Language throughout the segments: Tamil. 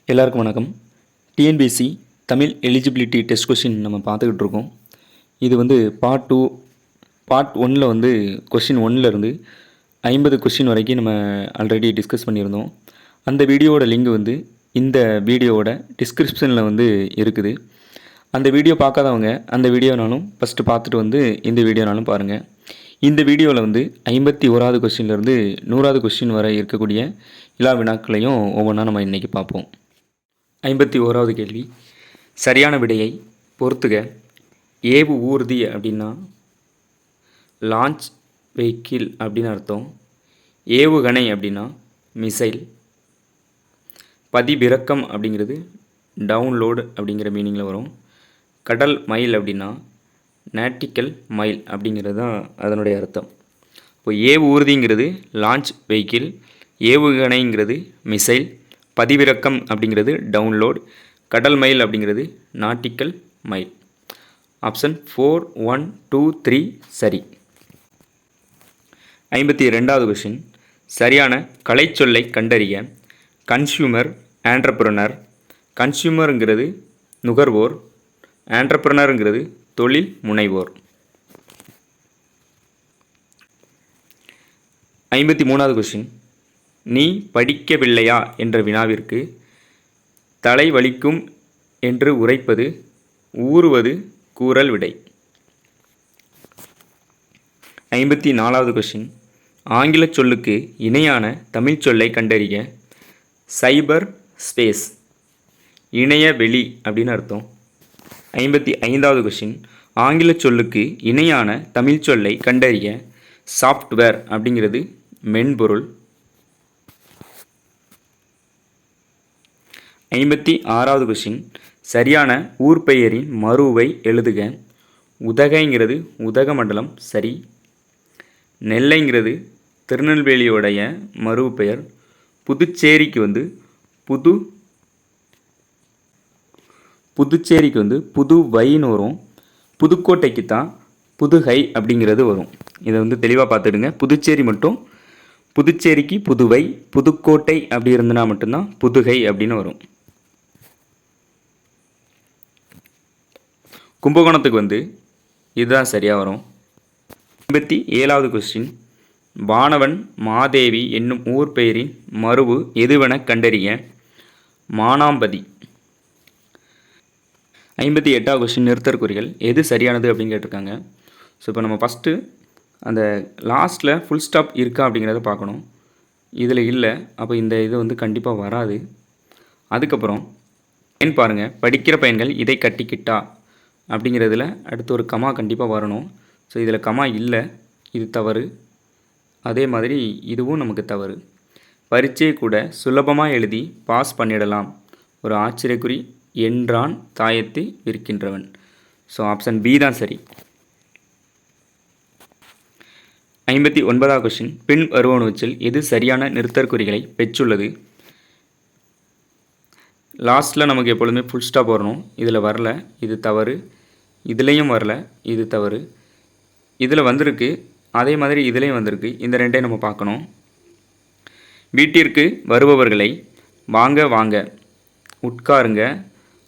எல்லாருக்கும் வணக்கம். TNPSC Tamil eligibility test question நம்ம பார்த்துக்கிட்டு இருக்கோம். இது வந்து பார்ட் 2 பார்ட் 1ல் வந்து கொஷின் 1லேருந்து 50 கொஷின் வரைக்கும் நம்ம ஆல்ரெடி டிஸ்கஸ் பண்ணியிருந்தோம். அந்த வீடியோவோட லிங்க் வந்து இந்த வீடியோவோட டிஸ்கிரிப்ஷனில் வந்து இருக்குது. அந்த வீடியோ பார்க்காதவங்க அந்த வீடியோனாலும் ஃபஸ்ட்டு பார்த்துட்டு வந்து இந்த வீடியோனாலும் பாருங்கள். இந்த வீடியோவில் வந்து 51வது கொஷின்லேருந்து 100வது கொஷின் வரை இருக்கக்கூடிய எல்லா வினாக்களையும் ஒவ்வொன்றா நம்ம இன்றைக்கி பார்ப்போம். 51வது கேள்வி, சரியான விடையை பொறுத்துக. ஏவு ஊர்தி அப்படின்னா லான்ச் வெஹிக்கிள் அப்படின்னு அர்த்தம். ஏவுகணை அப்படின்னா மிசைல். பதிவிறக்கம் அப்படிங்கிறது டவுன்லோடு அப்படிங்கிற மீனிங்கில் வரும். கடல் மைல் அப்படின்னா நாட்டிக்கல் மைல் அப்படிங்கிறது தான் அதனுடைய அர்த்தம். இப்போ ஏவு ஊர்திங்கிறது லான்ச் வெஹிக்கிள், ஏவுகணைங்கிறது மிசைல், பதிவிறக்கம் அப்படிங்கிறது டவுன்லோட், கடல் மைல் அப்படிங்கிறது நாட்டிக்கல் மைல். ஆப்ஷன் 4, 1, 2, 3 சரி. 52வது கொஷின், சரியான கலைச்சொல்லை கண்டறிய. Consumer, entrepreneur. கன்சியூமருங்கிறது நுகர்வோர், ஆண்டர்பிரனருங்கிறது தொழில் முனைவோர். 53வது கொஷின், நீ படிக்கவில்லையா என்ற வினாவிற்கு தலை வலிக்கும் என்று உரைப்பது, ஊறுவது கூறல் விடை. 54வது கொஷின், ஆங்கில சொல்லுக்கு இணையான தமிழ் சொல்லை கண்டறிய. சைபர் ஸ்பேஸ், இணைய வெளி அப்படின்னு அர்த்தம். 55வது கொஷின், ஆங்கில சொல்லுக்கு இணையான தமிழ் சொல்லை கண்டறிய. சாஃப்ட்வேர் அப்படிங்கிறது மென்பொருள். 56வது கொஷின், சரியான ஊர் பெயரின் மறுவை எழுதுக. உதகைங்கிறது உதகமண்டலம் சரி. நெல்லைங்கிறது திருநெல்வேலியோடைய மறு பெயர். புதுச்சேரிக்கு வந்து புதுச்சேரிக்கு வந்து புதுவைன்னு வரும். புதுக்கோட்டைக்கு தான் புதுகை அப்படிங்கிறது வரும். இதை வந்து தெளிவாக பார்த்துடுங்க. புதுச்சேரி மட்டும் புதுச்சேரிக்கு புதுவை, புதுக்கோட்டை அப்படி இருந்தனா மட்டும்தான் புதுகை அப்படின்னு வரும். கும்பகோணத்துக்கு வந்து இதுதான் சரியாக வரும். 57வது கொஸ்டின், வானவன் மாதேவி என்னும் ஊர் பெயரின் மறுவு எதுவென கண்டறிய. மானாம்பதி. 58வது கொஸ்டின், நிறுத்தற்குறிகள் எது சரியானது அப்படின்னு கேட்டிருக்காங்க. ஸோ இப்போ நம்ம ஃபஸ்ட்டு அந்த லாஸ்ட்டில் ஃபுல் ஸ்டாப் இருக்கா அப்படிங்கிறத பார்க்கணும். இதில் இல்லை, அப்போ இந்த இது வந்து கண்டிப்பாக வராது. அதுக்கப்புறம் ஏன் பாருங்கள், படிக்கிற பையன்கள் இதை கட்டிக்கிட்டா அப்படிங்கிறதுல அடுத்து ஒரு கமா கண்டிப்பாக வரணும். ஸோ இதில் கமா இல்லை, இது தவறு. அதே மாதிரி இதுவும் நமக்கு தவறு. பரீட்சையை கூட சுலபமாக எழுதி பாஸ் பண்ணிடலாம், ஒரு ஆச்சரியக்குறி என்றான் தாயத்தை விற்கின்றவன். ஸோ ஆப்ஷன் பி தான் சரி. 59வது கொஸ்டின், பின் வருவனவற்றில் எது சரியான நிறுத்தற்குறிகளை பெற்றுள்ளது. லாஸ்ட்டில் நமக்கு எப்பொழுதுமே ஃபுல் ஸ்டாப் வரணும். இதில் வரல, இது தவறு. இதுலேயும் வரல, இது தவறு. இதில் வந்திருக்கு, அதே மாதிரி இதுலேயும் வந்திருக்கு. இந்த ரெண்டையும் நம்ம பார்க்கணும். வீட்டிற்கு வருபவர்களை வாங்க வாங்க, உட்காருங்க,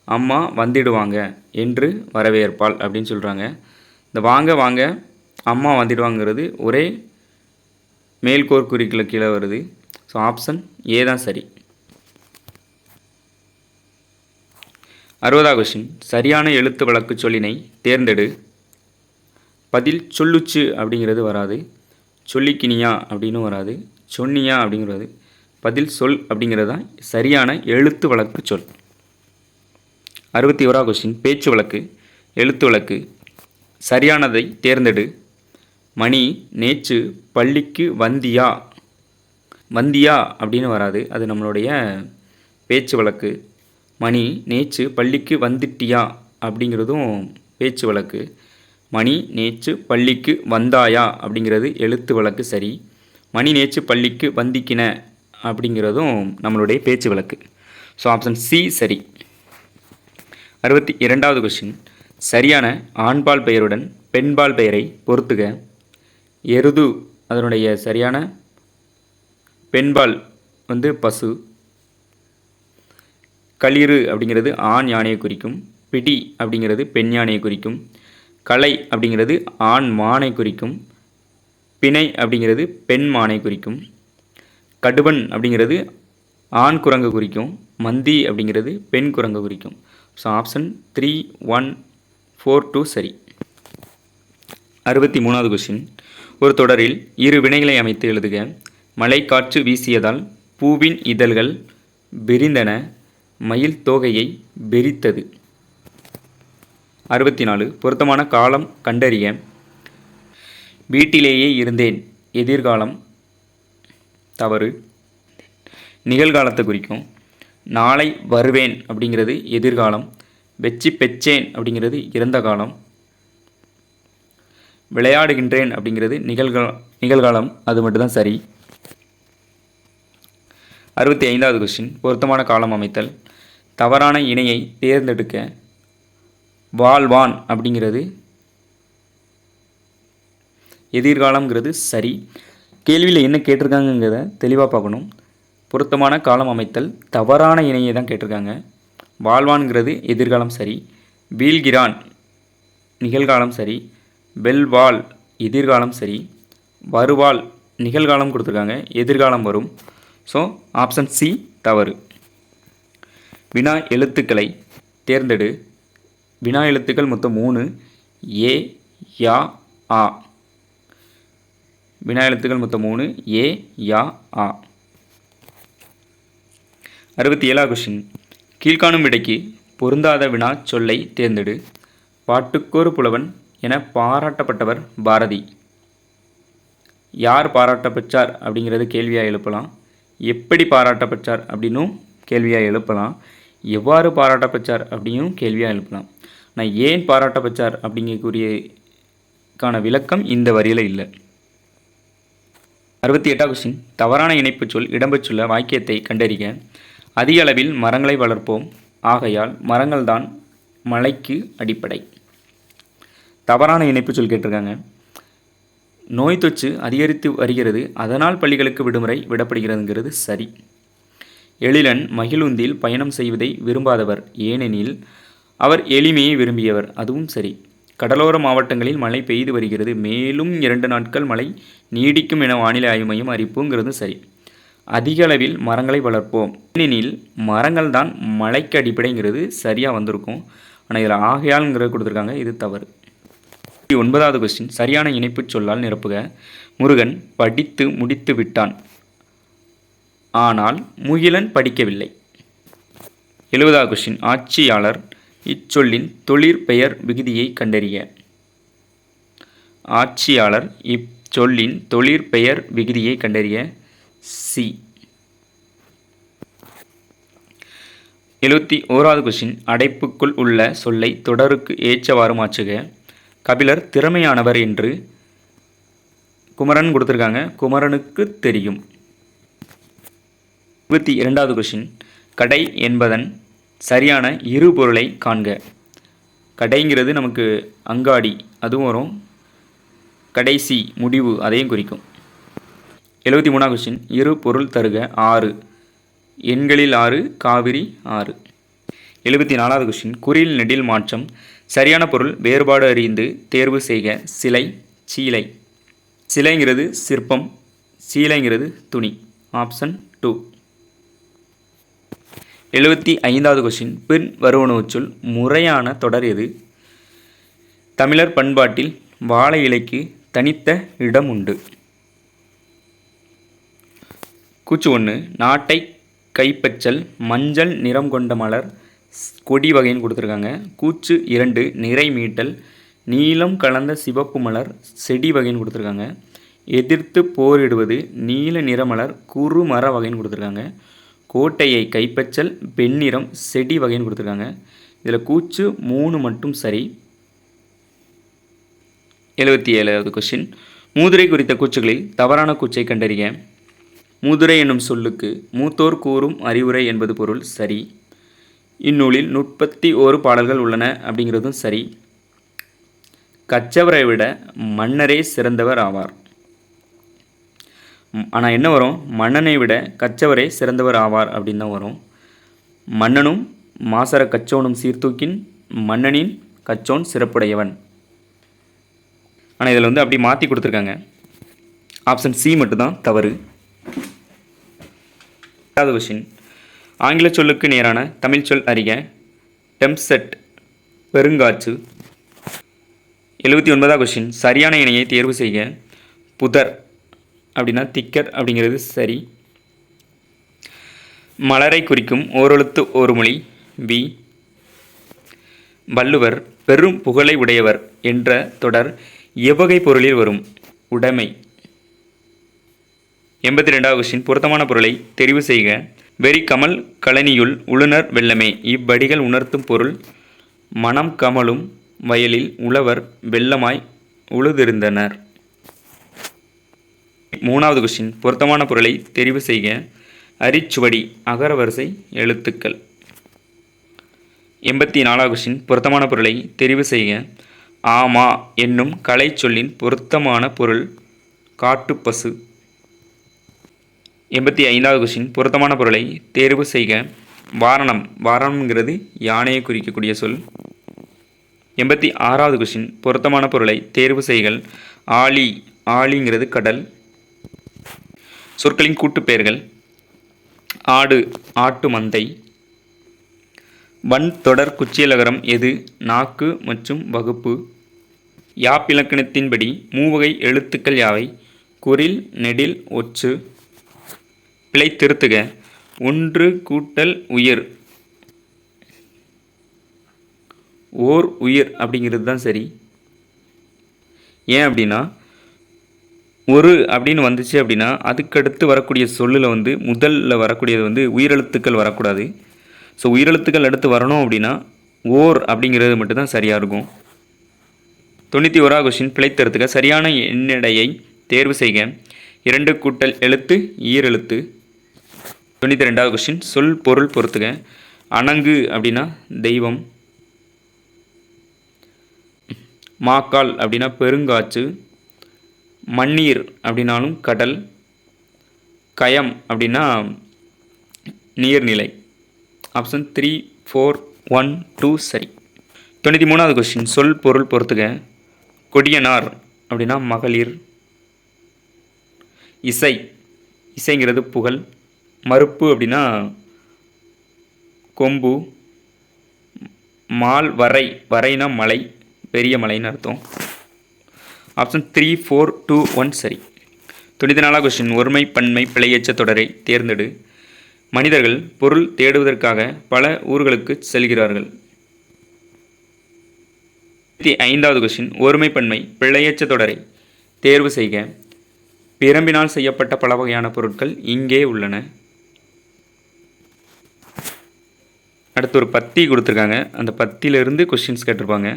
அம்மா வந்துடுவாங்க என்று வரவேற்பாள் அப்படின்னு சொல்கிறாங்க. இந்த வாங்க வாங்க, அம்மா வந்துடுவாங்கிறது ஒரே மேல்கோர் குறிக்குள்ள கீழே வருது. ஸோ ஆப்ஷன் ஏ தான் சரி. 60வது கொஸ்டின், சரியான எழுத்து வழக்கு சொல்லினை தேர்ந்தெடு. பதில் சொல்லுச்சு அப்படிங்கிறது வராது, சொல்லிக்கினியா அப்படின்னு வராது, சொன்னியா அப்படிங்கிறது. பதில் சொல் அப்படிங்கிறது தான் சரியான எழுத்து வழக்கு சொல். 61வது கொஸ்டின், பேச்சு வழக்கு எழுத்து வழக்கு சரியானதை தேர்ந்தெடு. மணி நேற்று பள்ளிக்கு வந்தியா அப்படின்னு வராது, அது நம்மளுடைய பேச்சு வழக்கு. மணி நேற்று பள்ளிக்கு வந்துட்டியா அப்படிங்கிறதும் பேச்சு வழக்கு. மணி நேற்று பள்ளிக்கு வந்தாயா அப்படிங்கிறது எழுத்து வழக்கு சரி. மணி நேற்று பள்ளிக்கு வந்திக்கின அப்படிங்கிறதும் நம்மளுடைய பேச்சு வழக்கு. ஸோ ஆப்ஷன் சி சரி. 62வது கொஸ்டின், சரியான ஆண்பால் பெயருடன் பெண்பால் பெயரை பொறுத்துக. எருது அதனுடைய சரியான பெண்பால் வந்து பசு. களிறு அப்படிங்கிறது ஆண் யானையை குறிக்கும். பிடி அப்படிங்கிறது பெண் யானையை குறிக்கும். களை அப்படிங்கிறது ஆண் மானை குறிக்கும். பிணை அப்படிங்கிறது பெண் மானை குறிக்கும். கடுவன் அப்படிங்கிறது ஆண் குரங்கு குறிக்கும். மந்தி அப்படிங்கிறது பெண் குரங்கு குறிக்கும். ஸோ ஆப்ஷன் 3, 1, 4, 2 சரி. 63வது கொஸ்டின். ஒரு தொடரில் இரு வினைகளை அமைத்து எழுதுக. மழை காற்று வீசியதால் பூவின் இதழ்கள் விரிந்தன, மயில் தோகையை வெறித்தது. 64. பொருத்தமான காலம் கண்டறிய. வீட்டிலேயே இருந்தேன் எதிர்காலம் தவறு, நிகழ்காலத்தை குறிக்கும். நாளை வருவேன் அப்படிங்கிறது எதிர்காலம். வெச்சி பெச்சேன் அப்படிங்கிறது இறந்த காலம். விளையாடுகின்றேன் அப்படிங்கிறது நிகழ்காலம், அது மட்டும்தான் சரி. 65வது கொஸ்டின். பொருத்தமான காலம் அமைத்தல். தவறான இணையை தேர்ந்தெடுக்க. வாழ்வான் அப்படிங்கிறது எதிர்காலம்ங்கிறது சரி. கேள்வியில் என்ன கேட்டிருக்காங்கங்கிறத தெளிவாக பார்க்கணும். பொருத்தமான காலம் அமைத்தல் தவறான இணையை தான் கேட்டிருக்காங்க. வாழ்வான்ங்கிறது எதிர்காலம் சரி. வீழ்கிறான் நிகழ்காலம் சரி. வெல்வாள் எதிர்காலம் சரி. வருவாள் நிகழ்காலம் கொடுத்துருக்காங்க, எதிர்காலம் வரும். ஸோ ஆப்ஷன் சி தவறு. வினா எழுத்துக்களை தேர்ந்தெடு. வினா எழுத்துக்கள் மொத்தம் 3. ஏ, யா, ஆ. வினா எழுத்துக்கள் மொத்தம் 3. ஏ, யா, ஆ. 67வது கொஸ்டின். கீழ்காணும் விடைக்கு பொருந்தாத வினா சொல்லை தேர்ந்தெடு. பாட்டுக்கொரு புலவன் என பாராட்டப்பட்டவர் பாரதி. யார் பாராட்டப்பட்டார் அப்படிங்கிறது கேள்வியாக எழுப்பலாம். எப்படி பாராட்டப்பட்டார் அப்படின்னும் கேள்வியாக எழுப்பலாம். எவ்வாறு பாராட்டப்பட்டார் அப்படின்னும் கேள்வியாக எழுப்பலாம். நான் ஏன் பாராட்டப்பட்டார் அப்படிங்கக்கூடியக்கான விளக்கம் இந்த வரியில் இல்லை. 68வது கொஸ்டின். தவறான இணைப்பு சொல் இடம்பெற்றுள்ள வாக்கியத்தை கண்டறிக. அதிக அளவில் மரங்களை வளர்ப்போம், ஆகையால் மரங்கள் தான் மழைக்கு அடிப்படை. தவறான இணைப்பு சொல் கேட்டிருக்காங்க. நோய் தொற்று அதிகரித்து வருகிறது, அதனால் பள்ளிகளுக்கு விடுமுறை விடப்படுகிறதுங்கிறது சரி. எழிலன் மகிழுந்தில் பயணம் செய்வதை விரும்பாதவர், ஏனெனில் அவர் எளிமையை விரும்பியவர், அதுவும் சரி. கடலோர மாவட்டங்களில் மழை பெய்து வருகிறது, மேலும் 2 நாட்கள் மழை நீடிக்கும் என வானிலை ஆய்வு மையம் அறிவிப்புங்கிறது சரி. அதிக அளவில் மரங்களை வளர்ப்போம், ஏனெனில் மரங்கள் தான் மழைக்கு அடிப்படைங்கிறது சரியாக வந்திருக்கும். ஆனால் இதில் ஆகையால்ங்கிறது கொடுத்துருக்காங்க, இது தவறு. 9வது கொஸ்டின். சரியான இணைப்பு சொல்லால் நிரப்புக. முருகன் படித்து முடித்து விட்டான், ஆனால் முகிலன் படிக்கவில்லை. 70வது கொஸ்டின். ஆட்சியாளர் இச்சொல்லின் தொழிற்பெயர் விகுதியை கண்டறிய. ஆட்சியாளர் இச்சொல்லின் தொழிற்பெயர் விகுதியை கண்டறிய. சி. 71வது கொஸ்டின். அடைப்புக்குள் உள்ள சொல்லை தொடருக்கு ஏற்றவாறு மாற்றுக. கபிலர் திறமையானவர் என்று குமரன் கொடுத்துருக்காங்க, குமரனுக்கு தெரியும். 22வது கொஸ்டின். கடை என்பதன் சரியான இரு பொருளை காண்க. கடைங்கிறது நமக்கு அங்காடி, அதுவும் வரும். கடைசி முடிவு அதையும் குறிக்கும். 73வது கொஸ்டின். இரு பொருள் தருக. 6 எண்களில் 6 காவிரி 6. 74வது கொஸ்டின். குறில் நெடில் மாற்றம். சரியான பொருள் வேறுபாடு அறிந்து தேர்வு செய்க. சிலை, சீலை. சிலைங்கிறது சிற்பம், சீலைங்கிறது துணி. ஆப்ஷன் 2. 75வது கொஸ்டின். பின் வருவனவற்றுள் முறையான தொடர் எது? தமிழர் பண்பாட்டில் வாழை இலைக்கு தனித்த இடம் உண்டு. கூற்று 1. நாட்டை கைப்பற்றல், மஞ்சள் நிறம் கொண்ட மலர், கொடி வகைன்னு கொடுத்துருக்காங்க. கூற்று 2. நிறை மீட்டல், நீலம் கலந்த சிவப்பு மலர், செடி வகைன்னு கொடுத்துருக்காங்க. எதிர்த்து போரிடுவது, நீல நிறமலர், குறு மர வகைன்னு கொடுத்துருக்காங்க. கோட்டையை கைப்பற்றல், வெண்ணிறம், செடி வகைன்னு கொடுத்துருக்காங்க. இதில் கூற்று 3 மட்டும் சரி. 77வது கொஸ்டின். மூதுரை குறித்த கூற்றுகளில் தவறான கூற்றை கண்டறிய. மூதுரை என்னும் சொல்லுக்கு மூத்தோர் கூறும் அறிவுரை என்பது பொருள், சரி. இந்நூலில் 31 பாடல்கள் உள்ளன அப்படிங்கிறதும் சரி. கற்றவரை விட மன்னரே சிறந்தவர் ஆவார். ஆனால் என்ன வரும்? மன்னனை விட கற்றவரே சிறந்தவர் ஆவார் அப்படின்னு தான் வரும். மன்னனும் மாசற கச்சோனும் சீர்தூக்கின் மன்னனின் கச்சோன் சிறப்புடையவன். ஆனால் இதில் வந்து அப்படி மாற்றி கொடுத்துருக்காங்க. ஆப்ஷன் சி மட்டும்தான் தவறு. 2வது கொஷின், ஆங்கில சொல்லுக்கு நேரான தமிழ் சொல் அறிக. டெம்செட் பெருங்காற்று. 79வது கொஷின், சரியான இணையை தேர்வு செய்க. புதர் அப்படின்னா திக்கர் அப்படிங்கிறது சரி. மலரை குறிக்கும் ஓரெழுத்து ஒரு மொழி வி. வள்ளுவர் பெரும் புகழை உடையவர் என்ற தொடர் எவ்வகை பொருளில் வரும்? உடைமை. 82வது கொஷின், பொருத்தமான பொருளை தெரிவு செய்க. வெறி கமல் கழனியுள் உளுனர் வெள்ளமே. இவ்வடிகள் உணர்த்தும் பொருள் மனம் கமலும் வயலில் உழவர் வெள்ளமாய் உழுதிருந்தனர். 3வது கொஷின், பொருத்தமான பொருளை தெரிவு செய்க. அரிச்சுவடி அகரவரிசை எழுத்துக்கள். 84வது கொஷின், பொருத்தமான பொருளை தெரிவு செய்க. ஆமா என்னும் கலை சொல்லின் பொருத்தமான பொருள் காட்டுப்பசு. 85வது கொஷின், பொருத்தமான பொருளை தேர்வு செய்க. வாரணம். வாரணம்ங்கிறது யானையை குறிக்கக்கூடிய சொல். 86வது கொஷின், பொருத்தமான பொருளை தேர்வு செய்கள். ஆழி. ஆழிங்கிறது கடல். சொற்களின் கூட்டுப்பெயர்கள். ஆடு ஆட்டு மந்தை. வன் தொடர் குச்சியலகரம் எது? நாக்கு மற்றும் வகுப்பு. யாப்பிலக்கணத்தின்படி மூவகை எழுத்துக்கள் யாவை? குறில் நெடில் ஒற்று. பிழை திருத்துக. ஒன்று கூட்டல் உயிர் ஓர் உயிர் அப்படிங்கிறது தான் சரி. ஏன் அப்படின்னா ஒரு அப்படின்னு வந்துச்சு அப்படின்னா அதுக்கடுத்து வரக்கூடிய சொல்லில் வந்து முதல்ல வரக்கூடியது வந்து உயிரெழுத்துக்கள் வரக்கூடாது. ஸோ உயிரெழுத்துக்கள் அடுத்து வரணும் அப்படின்னா ஓர் அப்படிங்கிறது மட்டும்தான் சரியாக இருக்கும். 91வது கொஷின், பிழைத்தெடுத்துக்க. சரியான எண்ணிடையை தேர்வு செய்க. 2 கூட்டல் எழுத்து ஈரெழுத்து. 92வது கொஷின், சொல் பொருள் பொறுத்துக. அணங்கு அப்படின்னா தெய்வம். மாக்கால் அப்படின்னா பெருங்காற்று. மண்ணீர் அப்படின்னாலும் கடல். கயம் அப்படின்னா நீர்நிலை. ஆப்ஷன் 3, 4, 1, 2 சரி. 93வது கொஷின், சொல் பொருள் பொறுத்துக. கொடியனார் அப்படின்னா மகளிர். இசை. இசைங்கிறது புகழ். மறுப்பு அப்படின்னா கொம்பு. மால் வரை. வரைனா மலை, பெரிய மலைன்னு அர்த்தம். ஆப்ஷன் 3, 4, 2, 1 சரி. 94வது கொஷின், ஒருமை பன்மை பிழையற்ற தொடரை தேர்ந்தெடு. மனிதர்கள் பொருள் தேடுவதற்காக பல ஊர்களுக்கு செல்கிறார்கள். 95வது கொஷின், ஒருமை பன்மை பிழையற்ற தொடரை தேர்வு செய்க. பிரம்பினால் செய்யப்பட்ட பல வகையான பொருட்கள் இங்கே உள்ளன. அடுத்து ஒரு பத்தி கொடுத்துருக்காங்க. அந்த பத்தியிலிருந்து கொஸ்டின்ஸ் கேட்டிருப்பாங்க.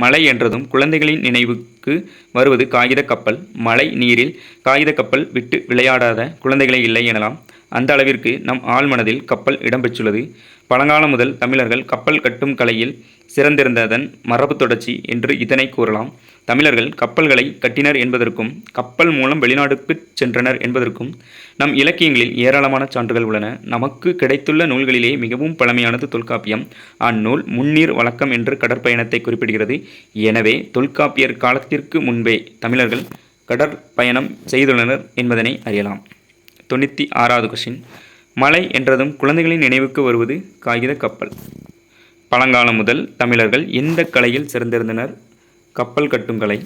மலை என்றதும் குழந்தைகளின் நினைவுக்கு வருவது காகித கப்பல். மழை நீரில் காகித கப்பல் விட்டு விளையாடாத குழந்தைகளே இல்லை எனலாம். அந்த அளவிற்கு நம் ஆழ்மனதில் கப்பல் இடம்பெற்றுள்ளது. பழங்காலம் முதல் தமிழர்கள் கப்பல் கட்டும் கலையில் சிறந்திருந்ததன் மரபு தொடர்ச்சி என்று இதனை கூறலாம். தமிழர்கள் கப்பல்களை கட்டினர் என்பதற்கும் கப்பல் மூலம் வெளிநாடுக்கு சென்றனர் என்பதற்கும் நம் இலக்கியங்களில் ஏராளமான சான்றுகள் உள்ளன. நமக்கு கிடைத்துள்ள நூல்களிலே மிகவும் பழமையானது தொல்காப்பியம். அந்நூல் முன்னீர் வழக்கம் என்று கடற்பயணத்தை குறிப்பிடுகிறது. எனவே தொல்காப்பியர் காலத்திற்கு முன்பே தமிழர்கள் கடற்பயணம் செய்துள்ளனர் என்பதனை அறியலாம். 96வது கொஸ்டின், மலை என்றதும் குழந்தைகளின் நினைவுக்கு வருவது காகித கப்பல். பழங்காலம் முதல் தமிழர்கள் எந்த கலையில் சிறந்திருந்தனர்? கப்பல் கட்டும் கலை.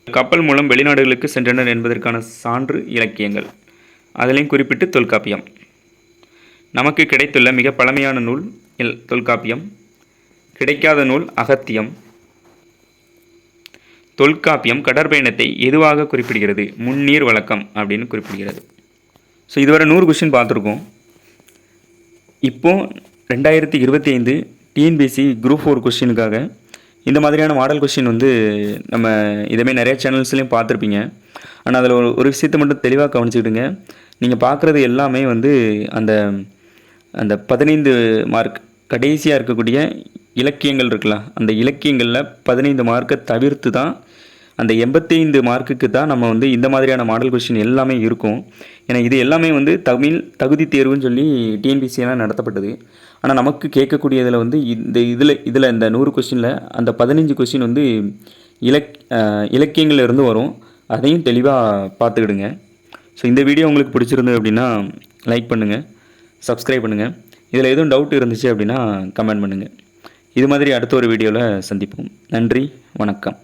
கப்பல் மூலம் வெளிநாடுகளுக்கு சென்றனர் என்பதற்கான சான்று இலக்கியங்கள், அதிலையும் குறிப்பிட்டு தொல்காப்பியம். நமக்கு கிடைத்துள்ள மிக பழமையான நூல் தொல்காப்பியம். கிடைக்காத நூல் அகத்தியம். தொல்காப்பியம் கடற்பயணத்தை எதுவாக குறிப்பிடுகிறது? முன்னீர் வழக்கம் அப்படின்னு குறிப்பிடுகிறது. ஸோ இதுவரை 100 கொஸ்டின் பார்த்துருக்கோம். இப்போது 2025 டிஎன்பிஎஸ்சி குரூப் 4 கொஸ்டினுக்காக இந்த மாதிரியான மாடல் கொஸ்டின் வந்து நம்ம இதேமாதிரி நிறைய சேனல்ஸ்லேயும் பார்த்துருப்பீங்க. ஆனால் அதில் ஒரு விஷயத்தை மட்டும் தெளிவாக கவனிச்சுக்கிடுங்க. நீங்கள் பார்க்குறது எல்லாமே வந்து அந்த அந்த 15 மார்க் கடைசியாக இருக்கக்கூடிய இலக்கியங்கள் இருக்குல்ல, அந்த இலக்கியங்களில் 15 மார்க்கை தவிர்த்து தான் அந்த 85 மார்க்குக்கு தான் நம்ம வந்து இந்த மாதிரியான மாடல் கொஸ்டின் எல்லாமே இருக்கும். ஏன்னா இது எல்லாமே வந்து தமிழ் தகுதி தேர்வுன்னு சொல்லி டிஎன்பிசியெல்லாம் நடத்தப்பட்டது. ஆனால் நமக்கு கேட்கக்கூடியதில் வந்து இதில் இந்த 100 கொஸ்டினில் அந்த 15 கொஸ்டின் வந்து இலக்கியங்கள்ல இருந்து வரும். அதையும் தெளிவாக பார்த்துக்கிடுங்க. ஸோ இந்த வீடியோ உங்களுக்கு பிடிச்சிருந்தது அப்படின்னா லைக் பண்ணுங்கள், சப்ஸ்கிரைப் பண்ணுங்கள். இதில் எதுவும் டவுட் இருந்துச்சு அப்படின்னா கமெண்ட் பண்ணுங்கள். இது மாதிரி அடுத்த ஒரு வீடியோவில் சந்திப்போம். நன்றி, வணக்கம்.